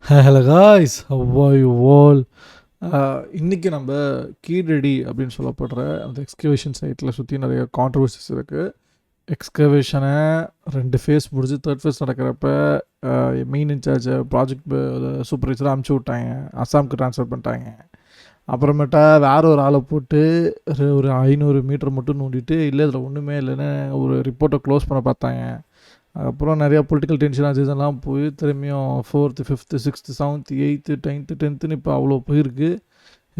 Hello guys, how are you all? இன்றைக்கி நம்ம கீழடி அப்படின்னு சொல்லப்படுற அந்த எக்ஸ்கவேஷன் சைட்டில் சுற்றி நிறைய கான்ட்ரவர்சிஸ் இருக்குது. எக்ஸ்கவேஷனை 2 ஃபேஸ் முடிஞ்சு 3rd ஃபேஸ் நடக்கிறப்ப மெயின் இன்சார்ஜை ப்ராஜெக்ட் சூப்பர்வைசராக அமுச்சு விட்டாங்க, அஸ்ஸாமுக்கு ட்ரான்ஸ்ஃபர் பண்ணிட்டாங்க. அப்புறமேட்டா வேற ஒரு ஆளை போட்டு ஒரு 500 மீட்டர் மட்டும் நோண்டிட்டு இல்லை இதில் ஒன்றுமே இல்லைன்னு ஒரு ரிப்போர்ட்டை க்ளோஸ் பண்ண பார்த்தாங்க. அப்புறம் நிறையா பொலிட்டிக்கல் டென்ஷன் சீசன்லாம் போய் திரும்பியும் 4th 5th 6th 7th 8th 9th 10th இப்போ அவ்வளோ போயிருக்கு.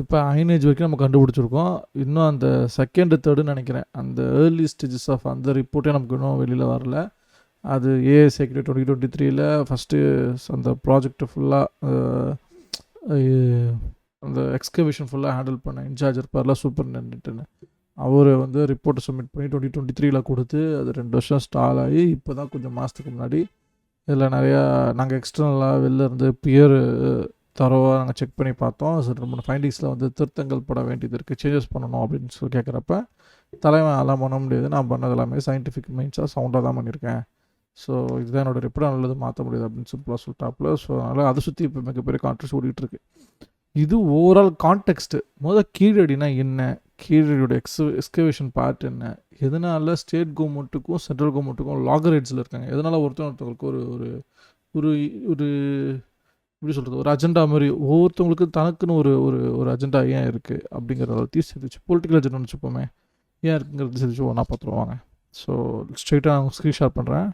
இப்போ அயனேஜ் வரைக்கும் நம்ம கண்டுபிடிச்சிருக்கோம். இன்னும் அந்த 2nd 3rd நினைக்கிறேன், அந்த ஏர்லி ஸ்டேஜஸ் ஆஃப் அந்த ரிப்போர்ட்டே நமக்கு இன்னும் வெளியில் வரல. அது ஏஎஸ்ஐக்கிட்ட 2023 ஃபஸ்ட்டு அந்த ப்ராஜெக்டை ஃபுல்லாக அந்த எக்ஸ்கவேஷன் ஃபுல்லாக ஹேண்டில் பண்ண இன்சார்ஜ் இருப்பார்ல, சூப்பர்டென்டென்ட்னு, அவர் வந்து ரிப்போர்ட்டை சப்மிட் பண்ணி 2023 கொடுத்து அது 2 வருஷம் ஸ்டால் ஆகி இப்போ தான் கொஞ்சம் மாதத்துக்கு முன்னாடி இதில் நிறையா நாங்கள் எக்ஸ்டர்னலாக வெளில இருந்து பியர் தரவாக நாங்கள் செக் பண்ணி பார்த்தோம். ஸோ 2-3 ஃபைண்டிங்ஸில் வந்து திருத்தங்கள் பட வேண்டியது இருக்குது, சேஞ்சஸ் பண்ணணும் அப்படின்னு சொல்லி கேட்குறப்ப தலைவன் அதெல்லாம் பண்ண முடியாது, நான் பண்ணது எல்லாமே சயின்டிஃபிக் மைண்ட்ஸாக சவுண்டாக தான் பண்ணியிருக்கேன், ஸோ இதுதான் என்னோடய ரிப்போர்ட், நல்லது மாற்ற முடியாது அப்படின்னு சிம்பிளாக சொல்லிட்டாப்புல. ஸோ அதனால் அதை சுற்றி இப்போ மிகப்பெரிய கான்ட்ரவர்சி ஓடிட்டுருக்கு. இது ஓவரால் கான்டெக்ஸ்ட்டு. கீழடினா என்ன, கீழடியோட எக்ஸ்கவேஷன் பார்ட் என்ன, எதனால் ஸ்டேட் கவர்மெண்ட்டுக்கும் சென்ட்ரல் கவர்மெண்ட்டுக்கும் லாகரேட்ஸில் இருக்காங்க, எதனால் ஒருத்தவங்களுக்கு ஒரு ஒரு ஒரு ஒரு எப்படி சொல்கிறது, ஒரு அஜெண்டா மாதிரி ஒவ்வொருத்தவங்களுக்கு தனக்குன்னு ஒரு ஒரு ஒரு அஜெண்டா ஏன் இருக்குது அப்படிங்கிறத தீர்த்து பொலிட்டிக்கல் அஜெண்டான்னு வச்சுப்போமே, ஏன் இருக்குங்கிறது தெரிஞ்சு ஒன்றா பார்த்துருவாங்க. ஸோ ஸ்ட்ரெயிட்டாக நான் ஸ்க்ரீன் ஷேர் பண்ணுறேன்.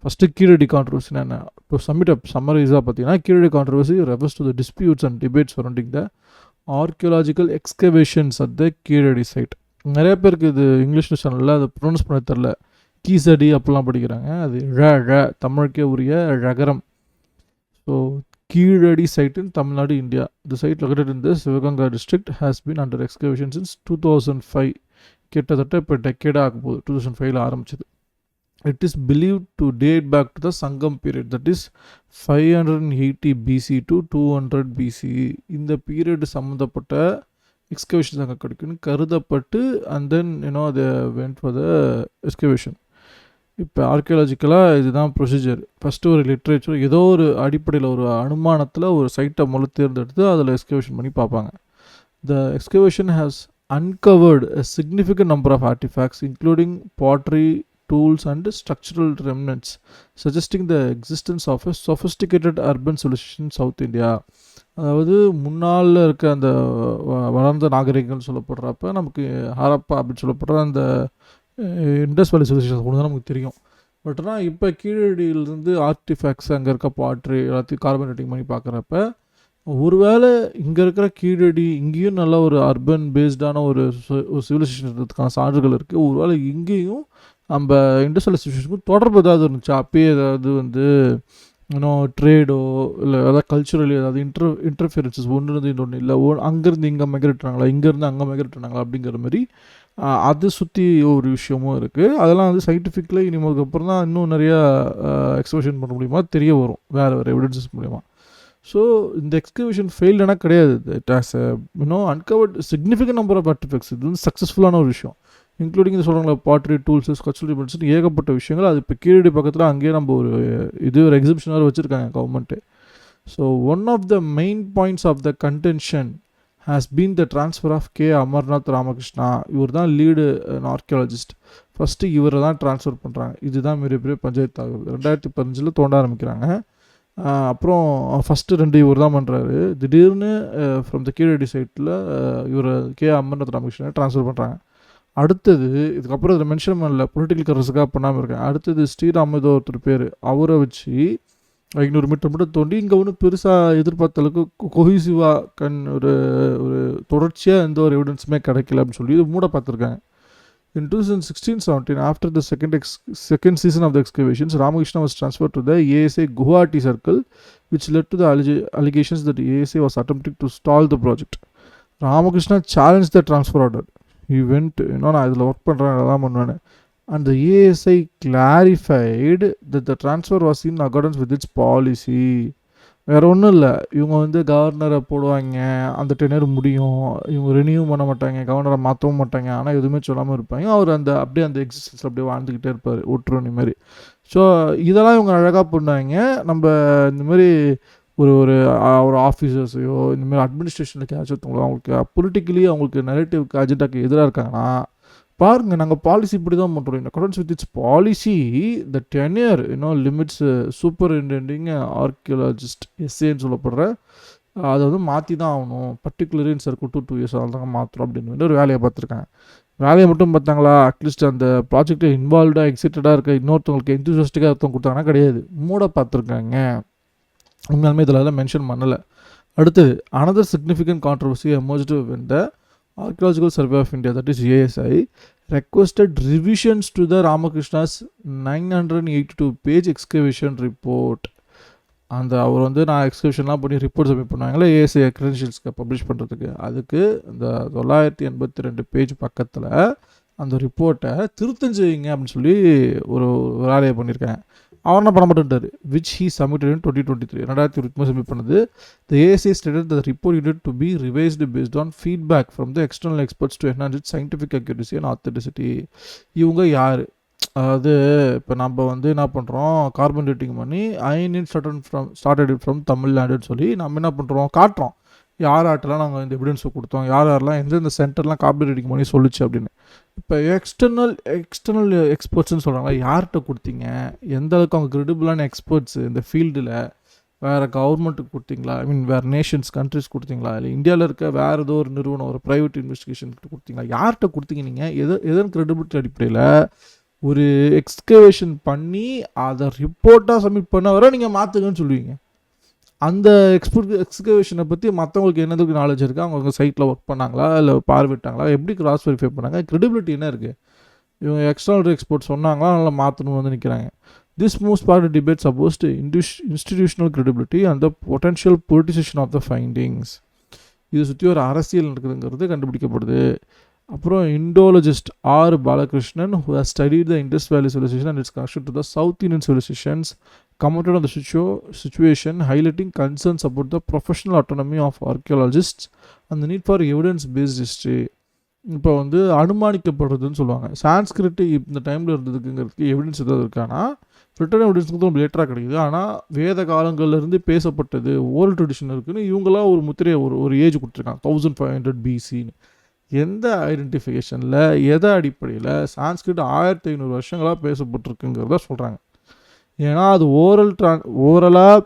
ஃபஸ்ட்டு கீழடி கான்ட்ரவர்சினா என்ன? டு சம்மிட் அப் சம்மரைஸாக பார்த்தீங்கன்னா, Keezhadi controversy refers to the disputes and debates surrounding the archaeological excavations at the Keezhadi site. நிறைய பேருக்கு இது இங்கிலீஷ் சேனலில் அதை ப்ரொனவுன்ஸ் பண்ண தெரில, கீசடி அப்படிலாம் படிக்கிறாங்க. அது தமிழுக்கே உரிய ழகரம். So Keezhadi site in Tamil Nadu, India. The site located in the Sivaganga district has been under excavation since 2005. கிட்டத்தட்ட இப்போ டெக்கேடாக ஆகும் போது, 2005 ஆரம்பிச்சது. It is believed to date back to the Sangam period, that is 580 BC to 200 BCE. இந்த பீரியட் சம்மந்தப்பட்ட excavations அங்கே கிடைக்குன்னு கருதப்பட்டு and then they went for the excavation. இப்போ ஆர்கியாலஜிக்கலாக இதுதான் ப்ரொசீஜர். ஃபஸ்ட்டு ஒரு லிட்ரேச்சர், ஏதோ ஒரு அடிப்படையில் ஒரு அனுமானத்தில் ஒரு சைட்டை தேர்ந்தெடுத்து அதில் எக்ஸ்கவேஷன் பண்ணி பார்ப்பாங்க. The excavation has uncovered a significant number of artifacts including pottery, tools and structural remnants suggesting the existence of a sophisticated urban civilization in South India. அதாவது முன்னால் இருக்க அந்த வளர்ந்த நாகரிகங்கள்னு சொல்லப்படுறப்ப நமக்கு ஹரப்பா அப்படின்னு சொல்லப்படுற அந்த இண்டஸ் வேலி சிவிலைசேஷன் ஒன்று தான் நமக்கு தெரியும். பட் ஆனால் இப்போ கீழடியிலிருந்து ஆர்டிஃபேக்ட்ஸ் அங்கே இருக்க பாட்ரி எல்லாத்தையும் கார்பன் டேட்டிங் பண்ணி பார்க்குறப்ப ஒருவேளை இங்கே இருக்கிற கீழடி இங்கேயும் நல்ல ஒரு அர்பன் பேஸ்டான ஒரு சிவிலைசேஷன் இருக்கிறதுக்கான சான்றுகள் இருக்குது. ஒருவேளை இங்கேயும் நம்ம இண்டஸ்ட்ரியல் சிச்சுவேஷனுக்கும் தொடர்பு ஏதாவது இருந்துச்சு, அப்பயே ஏதாவது வந்து இன்னும் ட்ரேடோ இல்லை ஏதாவது கல்ச்சுரலி ஏதாவது இன்டர்ஃபியரன்சஸ் ஒன்று இருந்து இன்னொன்று இல்லை, அங்கேருந்து இங்கே மைக்ரேட்றாங்களா, இங்கேருந்து அங்கே மைக்ரேட்றாங்களா அப்படிங்கிற மாதிரி அதை சுற்றி ஒரு விஷயமும் இருக்குது. அதெல்லாம் வந்து சயின்டிஃபிக்கில் இனிமேலுக்கு அப்புறம் தான் இன்னும் நிறையா எக்ஸ்பிரஷன் பண்ண முடியுமா தெரிய வரும் வேறு வேறு எவிடன்சஸ் மூலிமா. ஸோ இந்த எக்ஸ்கவேஷன் ஃபெயில்டுனா கிடையாது, it has uncovered significant number of artefacts. இது வந்து சக்ஸஸ்ஃபுல்லான ஒரு விஷயம். இன்க்ளூடிங் இது சொல்கிறாங்களா பாட்ரி, டூல்ஸு, ஸ்கல்ச்சரல் எலிமெண்ட்ஸ்னு ஏகப்பட்ட விஷயங்கள். அது இப்போ கீழடி பக்கத்தில் அங்கேயே நம்ம ஒரு எக்ஸிபிஷனாக வச்சுருக்காங்க government. So one of the main points of the contention has been the transfer of K Amarnath Ramakrishna. இவர் தான் லீடு ஆர்கியாலஜிஸ்ட். ஃபஸ்ட்டு இவரை தான் ட்ரான்ஸ்ஃபர் பண்ணுறாங்க. இதுதான் மிகப்பெரிய பஞ்சாயத்து ஆகுது. 2015 தோண்ட ஆரம்பிக்கிறாங்க. அப்புறம் ஃபஸ்ட்டு 2 இவர் தான் பண்ணுறாரு. திடீர்னு ஃப்ரம் த கீழடி சைட்டில் இவர் கே அமர்நாத் ராமகிருஷ்ணனை ட்ரான்ஸ்ஃபர் பண்ணுறாங்க. அடுத்தது இதுக்கப்புறம் இதில் மென்ஷன் பண்ணல, பொலிட்டிக்கல் கரஸுக்காக பண்ணாமல் இருக்கேன். அடுத்தது ஸ்ரீராம் ஏதோ ஒருத்தர் பேர், அவரை வச்சு 500 மீட்டர் மட்டும் தோண்டி இங்கே ஒன்றும் பெருசாக எதிர்பார்த்த அளவுக்கு கொஹிசிவாக ஒரு ஒரு தொடர்ச்சியாக எந்த ஒரு எவிடன்ஸுமே கிடைக்கல அப்படின்னு சொல்லி இது மூட பார்த்துருக்காங்க. In 2016-17, after the second season of the excavations, Ramakrishna was transferred to the ASA Guwahati circle, which led to the allegations that ASA was attempting to stall the project. Ramakrishna challenged the transfer order. He went, நான் இதில் work பண்ணுறேன், அதெல்லாம் பண்ணுவேன். And the ASI clarified that the transfer was in accordance with its policy. வேறு ஒன்றும் இல்லை, இவங்க வந்து கவர்னரை போடுவாங்க, அந்த டெனர் முடியும், இவங்க ரினியூ பண்ண மாட்டாங்க, கவர்னரை மாற்றவும் மாட்டாங்க, ஆனால் எதுவுமே சொல்லாமல் இருப்பாங்க. அவர் அப்படியே அந்த எக்ஸிஸ்டன்ஸில் அப்படியே வாழ்ந்துக்கிட்டே இருப்பார், ஒட்டுரணி மாதிரி. ஸோ இதெல்லாம் இவங்க அழகாக பண்ணுவாங்க. நம்ம இந்த மாதிரி ஒரு ஒரு ஒரு ஆஃபீஸர்ஸையோ இந்தமாதிரி அட்மினிஸ்ட்ரேஷனுக்கு ஒருத்தவங்களோ அவங்களுக்கு பொலிட்டிக்கலி அவங்களுக்கு நெரேட்டிவ்க்கு அஜெண்டாக்கு எதிராக இருக்காங்கன்னா, பாருங்கள் நாங்கள் பாலிசி இப்படி தான் பண்ணுறோம். In accordance with its policy the tenure limits superintending archaeologist எஸ்ஏன்னு சொல்லப்படுற அதை வந்து மாற்றி தான் ஆகணும். பர்டிகுலர் இன் சர்க்கிள் 2 years தாங்க மாற்றுறோம் அப்படின்னு ஒரு வேலையை பார்த்துருக்காங்க. வேலையை மட்டும் பார்த்தாங்களா? அட்லீஸ்ட் அந்த ப்ராஜெக்டில் இன்வால்வ்டாக எக்ஸைட்டடாக இருக்க இன்னொருத்தவங்களுக்கு எந்தூசியஸ்டிக்காக ஒருத்தவங்க கொடுத்தாங்கன்னா கிடையாது, மூட பார்த்துருக்காங்க. உண்மையாலுமே இதில் மென்ஷன் பண்ணலை. அடுத்தது another significant controversy emerged when the Archaeological Survey of India, that is ASI, requested revisions to the Ramakrishna's 982-page excavation report. அந்த அவர் வந்து நான் எக்ஸ்கிரிப்ஷன்லாம் பண்ணி ரிப்போர்ட் சப்மிட் பண்ணுவாங்களே ஏஎஸ்ஐ க்ரெடென்ஷியல்ஸ்க்கு பப்ளிஷ் பண்ணுறதுக்கு, அதுக்கு இந்த 982 பேஜ் பக்கத்தில் அந்த ரிப்போர்ட்டை திருத்தம் செய்யுங்க அப்படின்னு சொல்லி ஒரு வேலையை பண்ணியிருக்கேன். அவர் என்ன பண்ண மாட்டேன்ட்டார். Which he submitted in 2023 2023 submit பண்ணது. The ASI stated the report unit to be revised based on feedback from the external experts to enhance it scientific accuracy and authenticity. இவங்க யார்? அதாவது இப்போ நம்ம வந்து என்ன பண்ணுறோம், கார்பன் டேட்டிங் பண்ணி ஐனின் ஸ்டார்டட் ஃப்ரம் தமிழ்நாடுன்னு சொல்லி நம்ம என்ன பண்ணுறோம், காட்டுறோம் யார் ஆட்டெல்லாம் நாங்கள் இந்த எவிடன்ஸை கொடுத்தோம், யார் யாரெல்லாம் எந்தெந்த சென்டர்லாம் கார்பன் டேட்டிங் பண்ணி சொல்லிச்சு அப்படின்னு. இப்போ எக்ஸ்டர்னல் எக்ஸ்பர்ட்ஸ்ன்னு சொல்கிறாங்களா, யார்கிட்ட கொடுத்தீங்க, எந்த அளவுக்கு அவங்க கிரெடிபிளான எக்ஸ்பர்ட்ஸு இந்த ஃபீல்டில், வேறு கவர்மெண்ட்டுக்கு கொடுத்தீங்களா, ஐ மீன் வேறு நேஷன்ஸ் கண்ட்ரிஸ் கொடுத்தீங்களா, இல்லை இந்தியாவில் இருக்க வேறு ஏதோ ஒரு நிறுவனம் ஒரு ப்ரைவேட் இன்வெஸ்டிகேஷன்கிட்ட கொடுத்தீங்களா, யார்கிட்ட கொடுத்தீங்க, நீங்கள் எதன் கிரெடிபிலிட்டி அடிப்படையில் ஒரு எக்ஸ்கவேஷன் பண்ணி அதை ரிப்போர்ட்டாக சப்மிட் பண்ண வர நீங்கள் மாற்றுங்கன்னு சொல்லுவீங்க. அந்த எக்ஸ்கவேஷனை பற்றி மற்றவங்களுக்கு என்னதுக்கு நாலேஜ் இருக்குது, அவங்க சைட்டில் ஒர்க் பண்ணாங்களா இல்லை பார்வையிட்டாங்களா, எப்படி கிராஸ் வெரிஃபை பண்ணாங்க, கிரெடிபிலிட்டி என்ன இருக்குது, இவங்க எக்ஸ்டர்னல் எக்ஸ்போர்ட் சொன்னாங்களா நல்லா மாற்றணும்னு வந்து நிற்கிறாங்க. This moves part debate supposed institutional credibility and the potential politicisation of the findings. இது சுற்றி ஒரு அரசியல் நடக்குதுங்கிறது கண்டுபிடிக்கப்படுது. அப்புறம் Indologist R Balakrishnan who has studied the Indus Valley civilization and its connection to the South Indian civilizations commented on the situation, highlighting concerns about the professional autonomy of archaeologists and the need for evidence-based history. இப்போ வந்து அனுமானிக்கப்படுறதுன்னு சொல்லுவாங்க. சான்ஸ்கிரிட் இந்த டைமில் இருந்ததுக்குங்கிறதுக்கு evidence எதாவது இருக்கானா, return எவிடன்ஸுக்கு ரொம்ப லேட்டராக கிடைக்குது. ஆனால் வேத காலங்கள்லேருந்து பேசப்பட்டது ஓரல் ட்ரெடிஷன் இருக்குதுன்னு இவங்களாம் ஒரு முத்திரையை ஒரு ஏஜ் கொடுத்துருக்காங்க 1500 BCன்னு. எந்த ஐடென்டிஃபிகேஷனில் எதை அடிப்படையில் சான்ஸ்கிரிட் 1500 வருஷங்களாக பேசப்பட்டிருக்குங்கிறத சொல்கிறாங்க. ஏன்னா அது ஓரலாக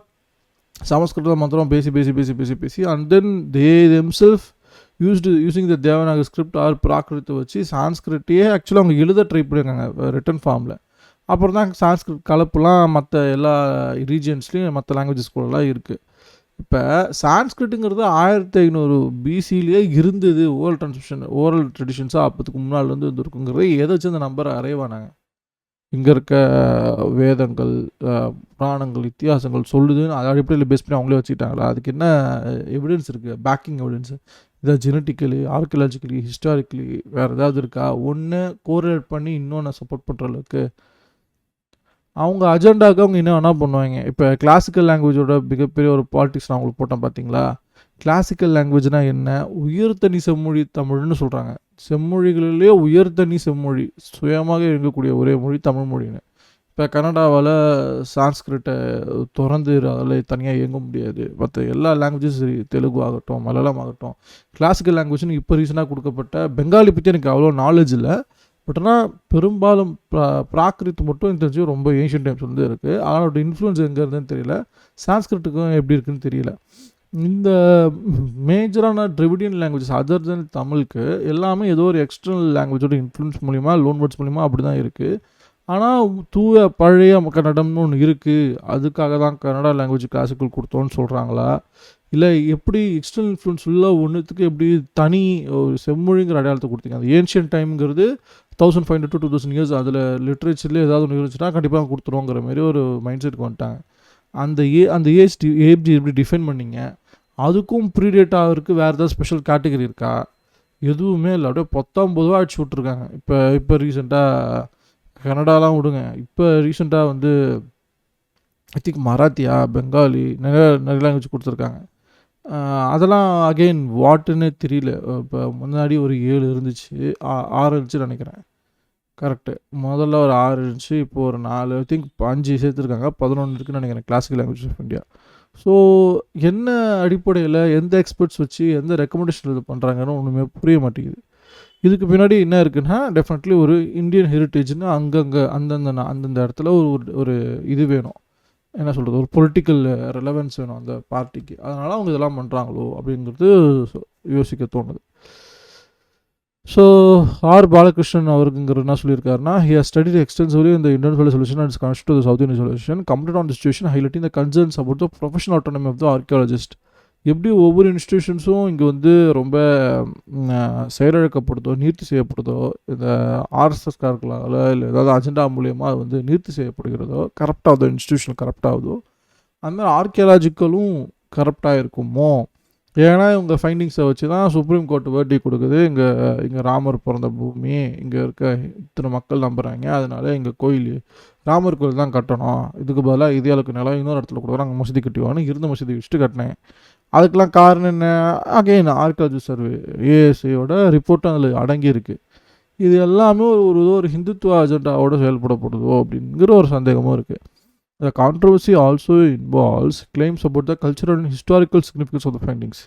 சமஸ்கிருத மந்திரம் பேசி and then they themselves using the Devanagari script or பிராகிருத்தை வச்சு சான்ஸ்கிரிட்டையே ஆக்சுவலாக அவங்க எழுத ட்ரை பண்ணியிருக்காங்க ரிட்டன் ஃபார்மில். அப்புறம் தான் சான்ஸ்கிரிட் கலப்புலாம் மற்ற எல்லா ரீஜியன்ஸ்லேயும் மற்ற லாங்குவேஜஸ் கூடலாம் இருக்குது. இப்போ சான்ஸ்கிரிட்டுங்கிறது 1500 BCலேயே இருந்தது, ஓரல் ட்ரெடிஷன்ஸாக அப்போதுக்கு முன்னாள்லேருந்து வந்துருக்குங்கிறது எதை வச்சு அந்த நம்பரை அரைவானாங்க. இங்கே இருக்க வேதங்கள் புராணங்கள் இத்தியாசங்கள் சொல்லுதுன்னு அதை அடிப்படையில் பேஸ் பண்ணி அவங்களே வச்சுக்கிட்டாங்களா, அதுக்கு என்ன எவிடன்ஸ் இருக்குது, பேக்கிங் எவிடன்ஸ், இதை ஜெனட்டிக்கலி ஆர்கியாலஜிக்கலி ஹிஸ்டாரிக்கலி வேறு ஏதாவது இருக்கா, ஒன்று கோரிலேட் பண்ணி இன்னொன்று சப்போர்ட் பண்ணுற அளவுக்கு அவங்க அஜெண்டாவுக்கு அவங்க என்ன பண்ணுவாங்க. இப்போ கிளாசிக்கல் லாங்குவேஜோட மிகப்பெரிய ஒரு பாலிட்டிக்ஸ் நான் உங்களுக்கு போட்டேன் பார்த்தீங்களா. கிளாசிக்கல் லாங்குவேஜ்னால் என்ன, உயர்தனி செம்மொழி தமிழ்னு சொல்கிறாங்க. செம்மொழிகளிலேயே உயர்தனி செம்மொழி சுயமாக இருக்கக்கூடிய ஒரே மொழி தமிழ் மொழின்னு. இப்போ கன்னடாவால் சான்ஸ்கிரிட்டை திறந்து அதில் தனியாக இயங்க முடியாது. மற்ற எல்லா லாங்குவேஜும் சரி, தெலுங்கு ஆகட்டும் மலையாளம் ஆகட்டும், கிளாசிக்கல் லாங்குவேஜ்னு இப்போ ரீசனாக கொடுக்கப்பட்ட பெங்காலி பற்றி எனக்கு அவ்வளோ நாலேஜ் இல்லை. பட் ஆனால் பெரும்பாலும் பிராகிருத் மட்டும் எனக்கு தெரிஞ்சு ரொம்ப ஏன்ஷியன் டைம்ஸ் வந்து இருக்குது. அதனோட இன்ஃப்ளூயன்ஸ் எங்கே இருந்துன்னு தெரியல, சான்ஸ்கிரிட்டுக்கும் எப்படி இருக்குன்னு தெரியல. இந்த மேஜரான ட்ரிவிடியன் லாங்குவேஜஸ் அதர் தென் தமிழுக்கு எல்லாமே ஏதோ ஒரு எக்ஸ்டர்னல் லாங்குவேஜோட இன்ஃப்ளூயன்ஸ் மூலிமா லோன் வேர்ட்ஸ் மூலிமா அப்படி தான் இருக்குது. ஆனால் தூய பழைய கன்னடம்னு ஒன்று இருக்குது, அதுக்காக தான் கன்னடா லாங்குவேஜ் கிளாசிக்கல் கொடுத்தோன்னு சொல்கிறாங்களா, இல்லை எப்படி எக்ஸ்டர்னல் இன்ஃப்ளூயன்ஸ் ஃபுல்லாக ஒன்றுத்துக்கு எப்படி தனி ஒரு செம்மொழிங்கிற அடையாளத்தை கொடுத்தீங்க. அது ஏன்ஷியன் டைம்ங்கிறது 1500 to 2000 years, அதில் லிட்ரேச்சர்லேயே ஏதாவது ஒன்று இருந்துச்சுன்னா கண்டிப்பாக கொடுத்துருவோங்கிற மாதிரி ஒரு மைண்ட் செட்டுக்கு வந்துட்டாங்க. அந்த ஏஜ் எப்படி டிஃபைன் பண்ணிங்க, அதுக்கும் ப்ரீடேட் ஆகிறதுக்கு வேறு ஏதாவது ஸ்பெஷல் கேட்டகரி இருக்கா, எதுவுமே இல்லை. அப்படியே 19 அடிச்சு விட்ருக்காங்க. இப்போ ரீசெண்டாக கன்னடாலாம் விடுங்க, இப்போ ரீசெண்டாக வந்து ஐ திங்க் மராத்தியா பெங்காலி நிறைய லாங்குவேஜ் கொடுத்துருக்காங்க. அதெல்லாம் அகெயின் வாட்டுன்னு தெரியல. இப்போ முன்னாடி ஒரு 7 இருந்துச்சு, 6 இருந்துச்சு நினைக்கிறேன். கரெக்ட்டு. முதல்ல ஒரு 6 இருந்துச்சு. இப்போ ஒரு 4 ஐ திங்க் 5 சேர்த்துருக்காங்க. 11 இருக்குன்னு நினைக்கிறேன். Classical languages of India. So என்ன அடிப்படையில, எந்த எக்ஸ்பர்ட்ஸ் வச்சு, எந்த ரெக்கமெண்டேஷன் இது பண்ணுறாங்கன்னு ஒன்றுமே புரிய மாட்டேங்குது. இதுக்கு பின்னாடி என்ன இருக்குன்னா, டெஃபினெட்லி ஒரு இந்தியன் ஹெரிட்டேஜ்னு அங்கங்கே அந்தந்த இடத்துல ஒரு ஒரு ஒரு இது வேணும். என்ன சொல்கிறது, ஒரு பொலிட்டிக்கல் ரெலவென்ஸ் வேணும் அந்த பார்ட்டிக்கு. அதனால் அவங்க இதெல்லாம் பண்ணுறாங்களோ அப்படிங்கிறது யோசிக்க தோணுது. ஸோ ஆர் பாலகிருஷ்ணன் அவருங்கிற என்ன சொல்லியிருக்காருன்னா, he has studied extensively in the Indian solution and is connected to the South Indian solution, commented on the situation, highlighting the concerns about the professional autonomy of the archaeologist. எப்படி ஒவ்வொரு இன்ஸ்டிடியூஷன்ஸும் இங்கே வந்து ரொம்ப செயலிழக்கப்படுதோ, நீர்த்தி செய்யப்படுதோ, இந்த ஆர்எஸ்எஸ்கார்களால் இல்லை ஏதாவது அஜெண்டா மூலியமாக அது வந்து நீர்த்தி செய்யப்படுகிறதோ, கரப்ட் ஆகுதோ, இன்ஸ்டிடியூஷன் கரப்ட் ஆகுதோ, அந்த மாதிரி ஆர்கியாலஜிக்கலும் கரப்டாக இருக்குமோ. ஏன்னா இவங்க ஃபைண்டிங்ஸை வச்சு தான் சுப்ரீம் கோர்ட் வேர்டி கொடுக்குது. இங்கே ராமர் பிறந்த பூமி, இங்கே இருக்க இத்தனை மக்கள் நம்புகிறாங்க, அதனால இங்கே கோயில் ராமர் கோயில் தான் கட்டணும், இதுக்கு பதிலாக இந்தியாவுக்கு நிலம் இன்னொரு இடத்துல கொடுக்குறாங்க, மசூதி கட்டிவான்னு இருந்த மசூதி வச்சுட்டு கட்டினேன். அதுக்கெலாம் காரணம் என்ன? அகெயின் ஆர்கியாலஜி சர்வே ஏஎஸ்ஐயோட ரிப்போர்ட்டும் அதில் அடங்கியிருக்கு. இது எல்லாமே ஒரு ஹிந்துத்துவ அஜெண்டாவோடு செயல்படப்படுதோ அப்படிங்கிற ஒரு சந்தேகமும் இருக்குது. The controversy also involves claims about the cultural and historical significance of the findings.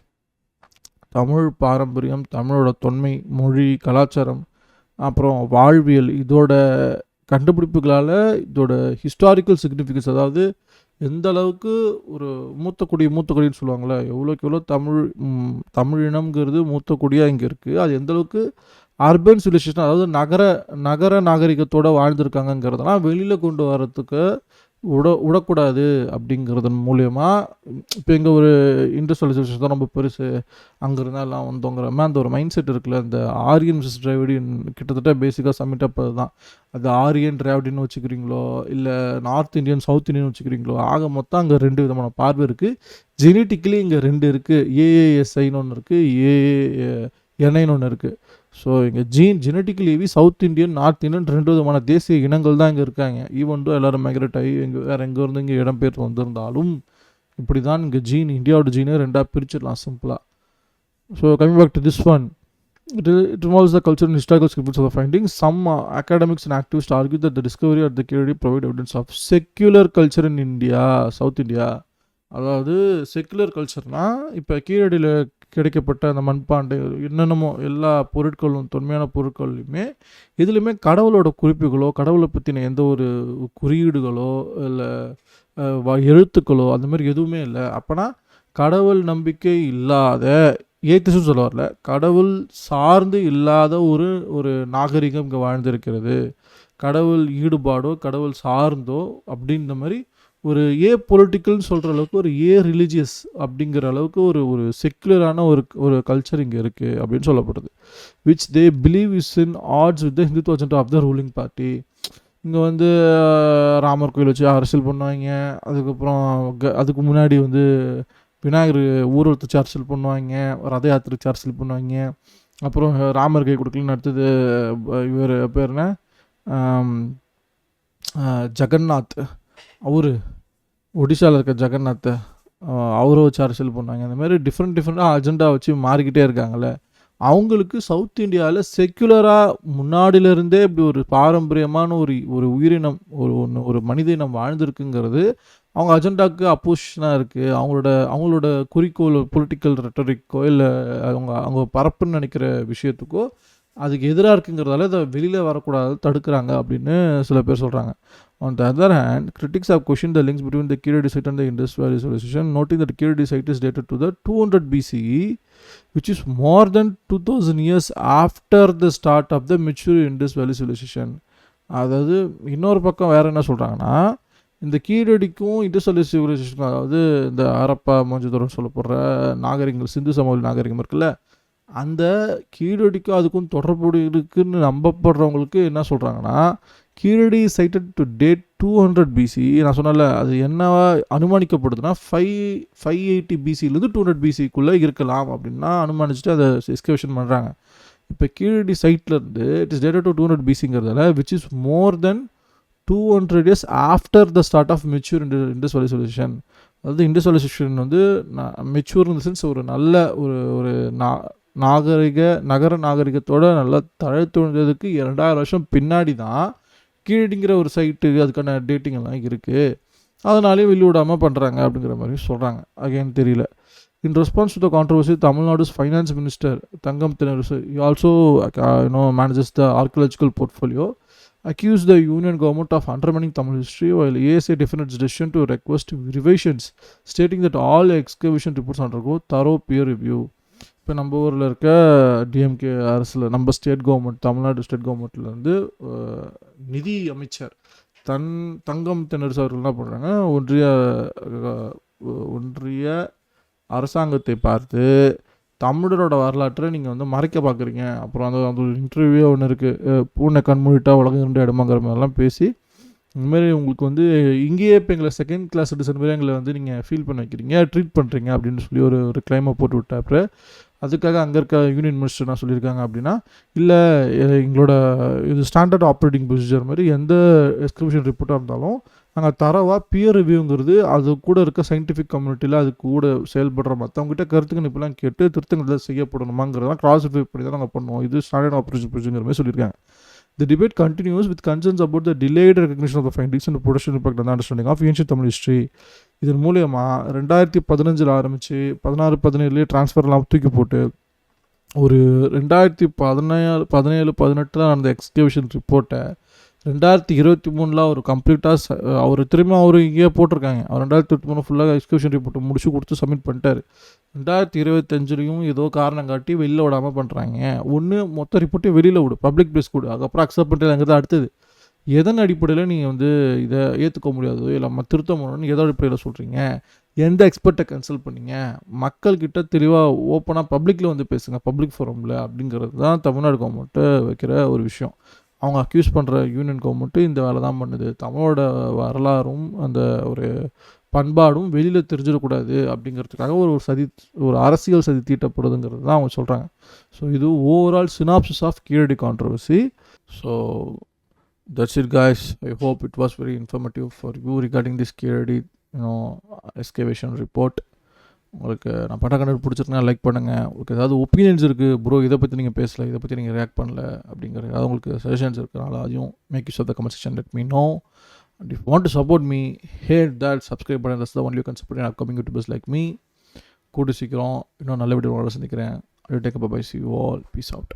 Tamil பாரம்பரியம், தமிழோட தொன்மை, மொழி, கலாச்சாரம், அப்புறம் வாழ்வியல், இதோட கண்டுபிடிப்புகளால் இதோட ஹிஸ்டாரிக்கல் சிக்னிஃபிகன்ஸ், அதாவது எந்த அளவுக்கு ஒரு மூத்தக்குடின்னு சொல்லுவாங்களே, எவ்வளோக்கு எவ்வளோ தமிழினம்ங்கிறது மூத்தக்குடியாக இங்கே இருக்குது, அது எந்த அளவுக்கு அர்பன் சிவிலைசேஷன், அதாவது நகர நாகரிகத்தோடு வாழ்ந்துருக்காங்கங்கிறதெல்லாம் வெளியில் கொண்டு வரத்துக்கு விடக்கூடாது அப்படிங்கிறதன் மூலயமா. இப்போ இங்கே ஒரு இண்டஸ்ட்ரியலைசேஷன் தான் ரொம்ப பெருசு, அங்கே இருந்தால் எல்லாம் வந்தோங்கிறமே அந்த ஒரு மைண்ட் செட் இருக்குல்ல. இந்த ஆரியன் விசஸ் டிராவிடின் கிட்டத்தட்ட பேசிக்காக சம்மிட்டப் அதுதான். அது ஆரியன் டிராவிடின்னு வச்சுக்கிறீங்களோ, இல்லை நார்த் இந்தியன் சவுத் இந்தியன் வச்சுக்கிறீங்களோ, ஆக மொத்தம் அங்கே 2 விதமான பார்வை இருக்குது. ஜெனட்டிக்கலி இங்கே 2 இருக்குது. ஏஏஎஸ்ஐன்னு ஒன்று இருக்குது, ஏஏஎன்ஐன்னு ஒன்று இருக்குது. ஸோ இங்கே genetically south Indian, north Indian 2 விதமான தேசிய இனங்கள் தான் இங்கே இருக்காங்க. ஈவன் டோ எல்லோரும் மைக்ரேட் ஆகி வேறு எங்கே இருந்து இங்கே இடம்பெயர்த்து வந்திருந்தாலும் இப்படி தான் இங்கே இந்தியாவோட ஜீனை 2ஆக பிரிச்சிடலாம் சிம்பிளாக. So coming back to this one, it involves the cultural and historical significance of the findings. Some academics and activists argue that the discovery at the Kiradi provide evidence of secular culture in India, South India. அதாவது secular கல்ச்சர்னால் இப்போ கீழடியில் கிடைக்கப்பட்ட அந்த மண்பாண்டை என்னென்னமோ எல்லா பொருட்களும், தொன்மையான பொருட்கள்லையுமே எதுலையுமே கடவுளோட குறிப்புகளோ, கடவுளை பற்றின எந்த ஒரு குறியீடுகளோ, இல்லை எழுத்துக்களோ அந்த மாதிரி எதுவுமே இல்லை. அப்போனா கடவுள் நம்பிக்கை இல்லாத, ஏத்திசம் சொல்ல வரல, கடவுள் சார்ந்து இல்லாத ஒரு நாகரிகம் இங்கே வாழ்ந்திருக்கிறது. கடவுள் ஈடுபாடோ, கடவுள் சார்ந்தோ அப்படின்ற மாதிரி ஒரு பொலிட்டிக்கல்னு சொல்கிற அளவுக்கு, ஒரு ரிலீஜியஸ் அப்படிங்கிற அளவுக்கு ஒரு செக்குலரான ஒரு கல்ச்சர் இங்கே இருக்குது அப்படின்னு சொல்லப்படுது. Which they believe is in odds with the Hindutva agenda of the ruling party. இங்கே வந்து ராமர் கோயில் வச்சு அரசியல் பண்ணுவாங்க. அதுக்கப்புறம் அதுக்கு முன்னாடி வந்து விநாயகர் ஊர்வலத்தை வச்சு அரசியல் பண்ணுவாங்க, ரத யாத்திரை வச்சு அரசியல் பண்ணுவாங்க. அப்புறம் ராமர் கை கொடுக்கலன்னு அடுத்தது இவர் பேர் என்ன, ஜெகநாத், அவர் ஒடிசாவில் இருக்க ஜெகநாத்தை அவரை வச்சு அரசியல் பண்ணாங்க. இந்த மாதிரி டிஃப்ரெண்ட்டாக அஜெண்டா வச்சு மாறிக்கிட்டே இருக்காங்கள்ல. அவங்களுக்கு சவுத் இந்தியாவில் செக்குலராக முன்னாடியிலேருந்தே இப்படி ஒரு பாரம்பரியமான ஒரு உயிரினம், ஒரு மனித இனம் வாழ்ந்திருக்குங்கிறது அவங்க அஜெண்டாவுக்கு அப்போசிஷனாக இருக்குது. அவங்களோட குறிக்கோள் பொலிட்டிக்கல் ரெட்டரிக்கோ, இல்லை அவங்க பரப்புன்னு நினைக்கிற விஷயத்துக்கோ அதுக்கு எதிராக இருக்குங்கிறதால இதை வெளியில் வரக்கூடாது, தடுக்கிறாங்க அப்படின்னு சில பேர் சொல்கிறாங்க. On the other hand, critics have questioned the links between the Kiradi site and the Indus Valley Civilization, noting that the Kiradi site is dated to the 200 BCE, which is more than 2000 years after the start of the mature Indus Valley Civilization. அதாவது இன்னொரு பக்கம் வேறு என்ன சொல்கிறாங்கன்னா, இந்த கீழடிக்கும் Indies வேலி சிவிலைசேஷனுக்கும், அதாவது இந்த ஹரப்பா மொஹஞ்சதாரோன்னு சொல்லப்படுற நாகரிகங்கள், சிந்து சமவெளி நாகரிகம் இருக்குல்ல, அந்த கீழடிக்கும் அதுக்கும் தொடர்பு இருக்குன்னு நம்பப்படுறவங்களுக்கு என்ன சொல்கிறாங்கன்னா, Keezhadi cited to date 200 BC. நான் சொன்னல, அது என்னவா அனுமானிக்கப்படுதுன்னா 580 BCலேருந்து 200 BCக்குள்ளே இருக்கலாம் அப்படின்னா அனுமானிச்சுட்டு அதை எக்ஸ்கவேஷன் பண்ணுறாங்க. இப்போ கீழடி சைட்லேருந்து இட் இஸ் டேட்டட் டு 200 BCங்கிறதால which is more than 200 years after the start of mature Indus valley civilisation. அதாவது இண்டஸ் வேலி சிவிலைசேஷன் வந்து மெச்சூர் இன் த சென்ஸ் ஒரு நல்ல ஒரு நகர நாகரிகத்தோட நல்லா தழைத்தொழிஞ்சதுக்கு 2000 வருஷம் பின்னாடி தான் கீழடிங்கிற ஒரு சைட்டு அதுக்கான டேட்டிங் எல்லாம் இருக்குது. அதனாலேயும் வெளில விடாமல் பண்ணுறாங்க அப்படிங்கிற மாதிரி சொல்கிறாங்க. அகைன் தெரியல. In response to the controversy, Tamil Nadu's finance minister Thangam Thennarasu, he also manages the archaeological portfolio, accused the union government of undermining Tamil history, while ASA defended its decision to request revisions, stating that all excavation reports undergo thorough peer review. இப்போ நம்ம ஊரில் இருக்க DMK அரசில் நம்ம state government, Tamil Nadu state கவர்மெண்ட்லேருந்து நிதி அமைச்சர் தங்கம் தென்னரசு அவர்கள் என்ன பண்ணுறாங்க, ஒன்றிய அரசாங்கத்தை பார்த்து தமிழரோட வரலாற்றை நீங்கள் வந்து மறைக்க பார்க்குறீங்க. அப்புறம் அந்த ஒரு இன்டர்வியூவே ஒன்று இருக்குது, பூனை கண் மூடிட்டா உலகம் இரண்டு இடமாங்கிற மாதிரிலாம் பேசி இந்தமாரி உங்களுக்கு வந்து இங்கேயே இப்போ எங்களை செகண்ட் கிளாஸ் சிட்டிசன் மாதிரி எங்களை வந்து நீங்கள் ஃபீல் பண்ண வைக்கிறீங்க, ட்ரீட் பண்ணுறீங்க அப்படின்னு சொல்லி ஒரு கிளைமை போட்டு விட்டாப்புற. அதுக்காக அங்கே இருக்க யூனியன் மினிஸ்டர் என்ன சொல்லியிருக்காங்க அப்படின்னா, இல்லை எங்களோட இது ஸ்டாண்டர்ட் ஆப்ரேட்டிங் ப்ரொசீஜர் மாதிரி எந்த எக்ஸ்கிரிப்ஷன் ரிப்போர்ட்டாக இருந்தாலும் நாங்கள் தரவாக பியர் ரிவ்யூங்கிறது அது கூட இருக்க சயின்டிஃபிக் கம்யூனிட்டியில் அது கூட செயல்படுற மற்றவங்ககிட்ட கருத்துக்கு இப்பெல்லாம் கேட்டு திருத்தங்கள் செய்யப்படணுமாங்கிறதெல்லாம் கிராஸ் வெரிஃபை பண்ணி தான் நாங்கள் பண்ணுவோம். இது ஸ்டாண்டர்ட் ஆப்ரேஷன் ப்ரொசீஜர் மாதிரி சொல்லியிருக்காங்க. The debate continues with concerns about the delayed recognition of the findings and the potential impact on the understanding of ancient Tamil history. இதன் மூலயமா 2015 ஆரம்பித்து 16-17 ட்ரான்ஸ்ஃபர்லாம் தூக்கி போட்டு ஒரு 2017-18 நடந்த எக்ஸ்கவேஷன் ரிப்போர்ட்டை 2023 ஒரு கம்ப்ளீட்டாக அவர் திரும்ப அவர் இங்கேயே போட்டிருக்காங்க. அவர் 2023 ஃபுல்லாக எக்ஸ்கவேஷன் ரிப்போர்ட்டை முடிச்சு கொடுத்து சப்மிட் பண்ணிட்டார். 2025 ஏதோ காரணம் காட்டி வெளியில் விடாமல் பண்ணுறாங்க. ஒன்று மொத்த ரிப்போர்ட்டே வெளியில் விடு, பப்ளிக் ப்ளேஸ் கொடு, அதுக்கப்புறம் அக்செப்ட் பண்ணிட்டு அடுத்தது எதன் அடிப்படையில் நீங்கள் வந்து இதை ஏற்றுக்க முடியாதோ இல்லை நம்ம திருத்த முடியும்னு எதோ அடிப்படையில் சொல்கிறீங்க, எந்த எக்ஸ்பர்ட்டை கன்சல்ட் பண்ணிங்க, மக்கள்கிட்ட தெளிவாக ஓப்பனாக பப்ளிக்கில் வந்து பேசுங்க, பப்ளிக் ஃபோரமில் அப்படிங்கிறது தான் தமிழ்நாடு கவர்மெண்ட்டு வைக்கிற ஒரு விஷயம். அவங்க அக்யூஸ் பண்ணுற யூனியன் கவர்மெண்ட்டு இந்த வேலை தான் பண்ணுது. தமிழோட வரலாறும் அந்த ஒரு பண்பாடும் வெளியில் தெரிஞ்சிடக்கூடாது அப்படிங்கிறதுக்காக ஒரு அரசியல் சதி தீட்டப்படுதுங்கிறது தான் அவங்க சொல்கிறாங்க. ஸோ இது overall synopsis of Keezhadi controversy. So that's it guys. I hope it was very informative for you regarding this Keezhadi excavation report. உங்களுக்கு நான் பட்ட கண்டென்ட் பிடிச்சிருக்கேன் லைக் பண்ணுங்கள். உங்களுக்கு ஏதாவது ஒப்பீனியன்ஸ் இருக்குது, ப்ரோ இதை பற்றி நீங்கள் பேசலை, இதை பற்றி நீங்கள் ரியாக்ட் பண்ணல அப்படிங்கிற ஏதாவது உங்களுக்கு சஜஷன்ஸ் இருக்கிறனால அதையும் make use of the comment section, let me know. And if you want to support me, hit that subscribe button. That's the only you can support an upcoming YouTubers like me. கூட்டு சீக்கிரம் இன்னும் நல்ல video சந்திக்கிறேன். I'll take a bye. See you all. Peace out.